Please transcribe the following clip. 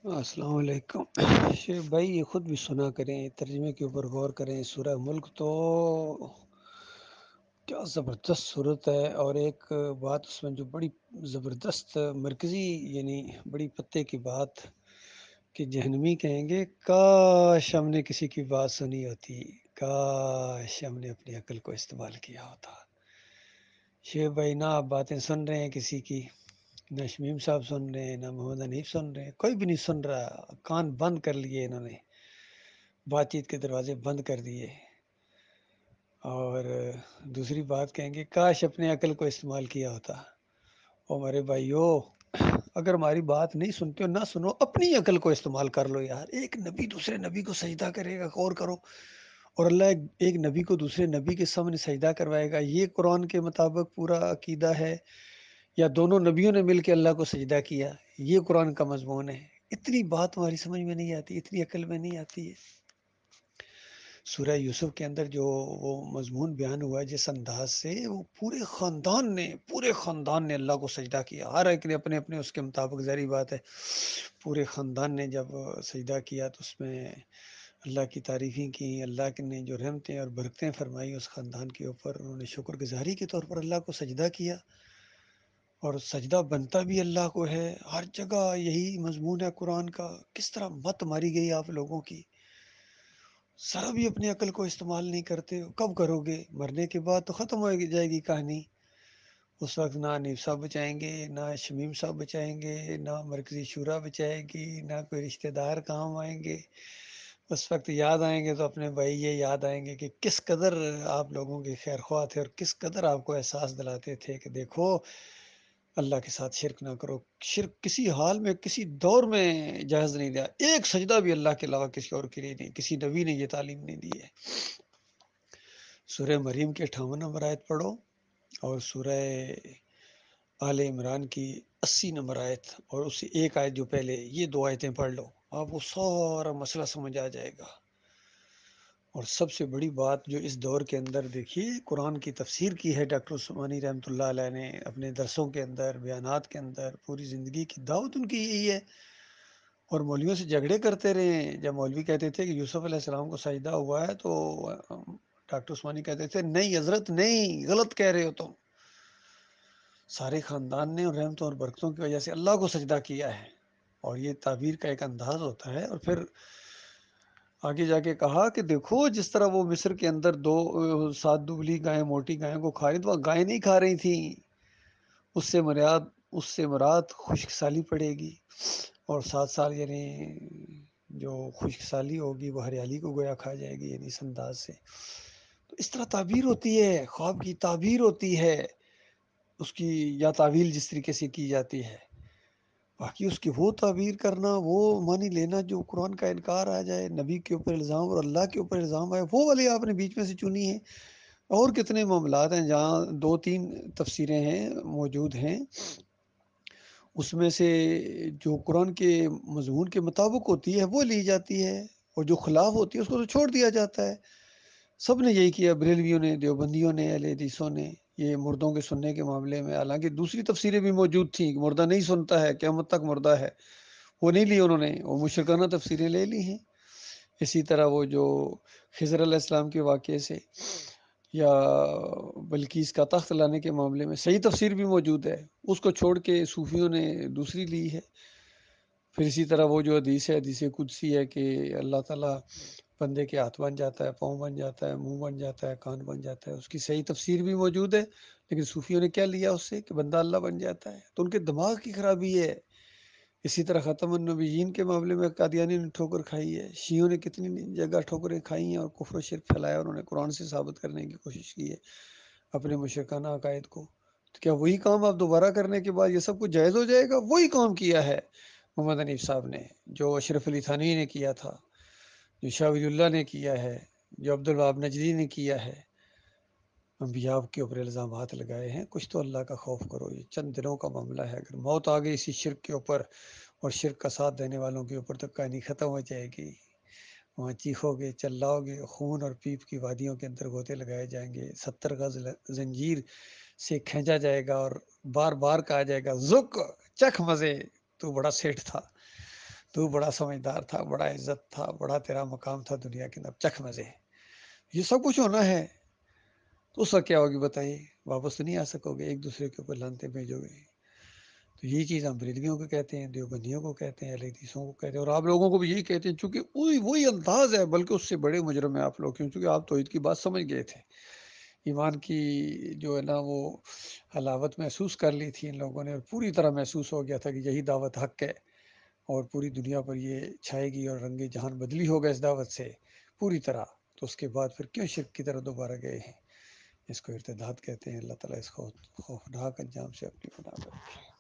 السلام علیکم شیخ بھائی، یہ خود بھی سنا کریں، ترجمے کے اوپر غور کریں۔ سورہ ملک تو کیا زبردست صورت ہے، اور ایک بات اس میں جو بڑی زبردست مرکزی، یعنی بڑی پتے کی بات، کہ جہنمی کہیں گے کاش ہم نے کسی کی بات سنی ہوتی، کاش ہم نے اپنی عقل کو استعمال کیا ہوتا۔ شیخ بھائی، نہ آپ باتیں سن رہے ہیں کسی کی، نہ شمیم صاحب سن رہے ہیں، نہ محمد حنیف سن رہے ہیں، کوئی بھی نہیں سن رہا۔ کان بند کر لیے انہوں نے، بات چیت کے دروازے بند کر دیے۔ اور دوسری بات کہیں گے کاش اپنے عقل کو استعمال کیا ہوتا۔ او میرے بھائیو، اگر ہماری بات نہیں سنتے ہو نہ سنو، اپنی عقل کو استعمال کر لو یار۔ ایک نبی دوسرے نبی کو سجدہ کرے گا، غور کرو، اور اللہ ایک نبی کو دوسرے نبی کے سامنے سجدہ کروائے گا، یہ قرآن کے مطابق پورا عقیدہ ہے؟ یا دونوں نبیوں نے مل کے اللہ کو سجدہ کیا، یہ قرآن کا مضمون ہے؟ اتنی بات ہماری سمجھ میں نہیں آتی، اتنی عقل میں نہیں آتی ہے۔ سورہ یوسف کے اندر جو وہ مضمون بیان ہوا ہے جس انداز سے، وہ پورے خاندان نے اللہ کو سجدہ کیا، ہر ایک نے اپنے اپنے اس کے مطابق، ظاہری بات ہے پورے خاندان نے جب سجدہ کیا تو اس میں اللہ کی تعریفیں کی، اللہ نے جو رحمتیں اور برکتیں فرمائی اس خاندان کے اوپر، انہوں نے شکر گزاری کے طور پر اللہ کو سجدہ کیا۔ اور سجدہ بنتا بھی اللہ کو ہے، ہر جگہ یہی مضمون ہے قرآن کا۔ کس طرح مت ماری گئی آپ لوگوں کی، ذرا بھی اپنی عقل کو استعمال نہیں کرتے ہو۔ کب کرو گے؟ مرنے کے بعد تو ختم ہو جائے گی کہانی۔ اس وقت نہ حنیف صاحب بچائیں گے، نہ شمیم صاحب بچائیں گے، نہ مرکزی شورا بچائے گی، نہ کوئی رشتہ دار کام آئیں گے۔ اس وقت یاد آئیں گے تو اپنے بھائی یہ یاد آئیں گے کہ کس قدر آپ لوگوں کے خیر خواہ تھے، اور کس قدر آپ کو احساس دلاتے تھے کہ دیکھو اللہ کے ساتھ شرک نہ کرو۔ شرک کسی حال میں، کسی دور میں جائز نہیں دیا، ایک سجدہ بھی اللہ کے علاوہ کسی اور کے لیے نہیں، کسی نبی نے یہ تعلیم نہیں دی ہے۔ سورہ مریم کے 58 نمبر آیت پڑھو، اور سورہ آل عمران کی 80 نمبر آیت، اور اس سے ایک آیت جو پہلے، یہ دو آیتیں پڑھ لو، آپ کو سارا مسئلہ سمجھ آ جائے گا۔ اور سب سے بڑی بات جو اس دور کے اندر دیکھیے قرآن کی تفسیر کی ہے ڈاکٹر عثمانی رحمۃ اللہ علیہ نے اپنے درسوں کے اندر، بیانات کے اندر، پوری زندگی کی دعوت ان کی یہی ہے۔ اور مولویوں سے جھگڑے کرتے رہے ہیں، جب مولوی کہتے تھے کہ یوسف علیہ السلام کو سجدہ ہوا ہے تو ڈاکٹر عثمانی کہتے تھے نہیں حضرت نہیں، غلط کہہ رہے ہو تم۔ سارے خاندان نے اور رحمتوں اور برکتوں کی وجہ سے اللہ کو سجدہ کیا ہے، اور یہ تعبیر کا ایک انداز ہوتا ہے۔ اور پھر آگے جا کے کہا کہ دیکھو جس طرح وہ مصر کے اندر 7 دبلی گائیں موٹی گائیں کو کھا رہی تھی، وہ گائیں نہیں کھا رہی تھیں، اس سے مراد خشک سالی پڑے گی، اور 7 سال یعنی جو خشک سالی ہوگی وہ ہریالی کو گویا کھا جائے گی، یعنی اس انداز سے۔ تو اس طرح تعبیر ہوتی ہے، خواب کی تعبیر ہوتی ہے اس کی، یا تعویل جس طریقے سے کی جاتی ہے۔ باقی اس کی وہ تعبیر کرنا، وہ مانی لینا جو قرآن کا انکار آ جائے، نبی کے اوپر الزام اور اللہ کے اوپر الزام آئے، وہ والی آپ نے بیچ میں سے چنی ہے۔ اور کتنے معاملات ہیں جہاں 2 3 تفسیریں ہیں موجود ہیں، اس میں سے جو قرآن کے مضمون کے مطابق ہوتی ہے وہ لی جاتی ہے، اور جو خلاف ہوتی ہے اس کو تو چھوڑ دیا جاتا ہے۔ سب نے یہی کیا، بریلویوں نے، دیوبندیوں نے، اہل حدیثوں نے، یہ مردوں کے سننے کے معاملے میں۔ حالانکہ دوسری تفسیریں بھی موجود تھیں کہ مردہ نہیں سنتا ہے، قیامت تک مردہ ہے، وہ نہیں لی انہوں نے، وہ مشرکانہ تفسیریں لے لی ہیں۔ اسی طرح وہ جو خضر علیہ السلام کے واقعے سے، یا بلقیس کا تخت لانے کے معاملے میں صحیح تفسیر بھی موجود ہے، اس کو چھوڑ کے صوفیوں نے دوسری لی ہے۔ پھر اسی طرح وہ جو حدیث ہے، حدیث قدسی ہے کہ اللہ تعالیٰ بندے کے ہاتھ بن جاتا ہے، پاؤں بن جاتا ہے، منہ بن جاتا ہے، کان بن جاتا ہے، اس کی صحیح تفسیر بھی موجود ہے۔ لیکن صوفیوں نے کیا لیا اس سے کہ بندہ اللہ بن جاتا ہے، تو ان کے دماغ کی خرابی ہے۔ اسی طرح ختم النبیین کے معاملے میں قادیانی نے ٹھوکر کھائی ہے، شیعوں نے کتنی جگہ ٹھوکریں کھائی ہیں اور کفر و شرک پھیلایا، انہوں نے قرآن سے ثابت کرنے کی کوشش کی ہے اپنے مشرکانہ عقائد کو۔ تو کیا وہی کام آپ دوبارہ کرنے کے بعد یہ سب کچھ جائز ہو جائے گا؟ وہی کام کیا ہے محمد حنیف صاحب نے، جو اشرف علی تھانوی نے کیا تھا، جو شاہ ولی اللہ نے کیا ہے، جو عبدالوہاب نجدی نے کیا ہے۔ انبیاء کے اوپر الزامات لگائے ہیں، کچھ تو اللہ کا خوف کرو، یہ چند دنوں کا معاملہ ہے، اگر موت آ گئی اسی شرک کے اوپر اور شرک کا ساتھ دینے والوں کے اوپر تو کہانی ختم ہو جائے گی۔ وہاں چیخو گے، چلاؤ گے، خون اور پیپ کی وادیوں کے اندر گوتے لگائے جائیں گے، 70 گز زنجیر سے کھینچا جائے گا، اور بار بار کہا جائے گا ذق، چکھ مزے، تو بڑا سیٹ تھا۔ تو بڑا سمجھدار تھا، بڑا عزت تھا، بڑا تیرا مقام تھا دنیا کے اندر، چکھ مزے، یہ سب کچھ ہونا ہے تو اس کا کیا ہوگی بتائیے؟ واپس تو نہیں آ سکو گے، ایک دوسرے کے اوپر لانتے بھیجو گے۔ تو یہی چیز ہم بریلویوں کو کہتے ہیں، دیوبندیوں کو کہتے ہیں، اہل حدیثوں کو کہتے ہیں، اور آپ لوگوں کو بھی یہی کہتے ہیں، چونکہ وہی انداز ہے، بلکہ اس سے بڑے مجرم ہیں آپ لوگ، کیونکہ آپ توحید کی بات سمجھ گئے تھے، ایمان کی جو ہے نا وہ حلاوت محسوس کر لی تھی ان لوگوں نے، اور پوری طرح محسوس ہو گیا تھا کہ یہی دعوت حق ہے اور پوری دنیا پر یہ چھائے گی، اور رنگ جہان بدلی ہوگا اس دعوت سے پوری طرح۔ تو اس کے بعد پھر کیوں شرک کی طرف دوبارہ گئے ہیں؟ اس کو ارتداد کہتے ہیں۔ اللہ تعالیٰ اس خوفناک انجام سے اپنی پناہ میں رکھے۔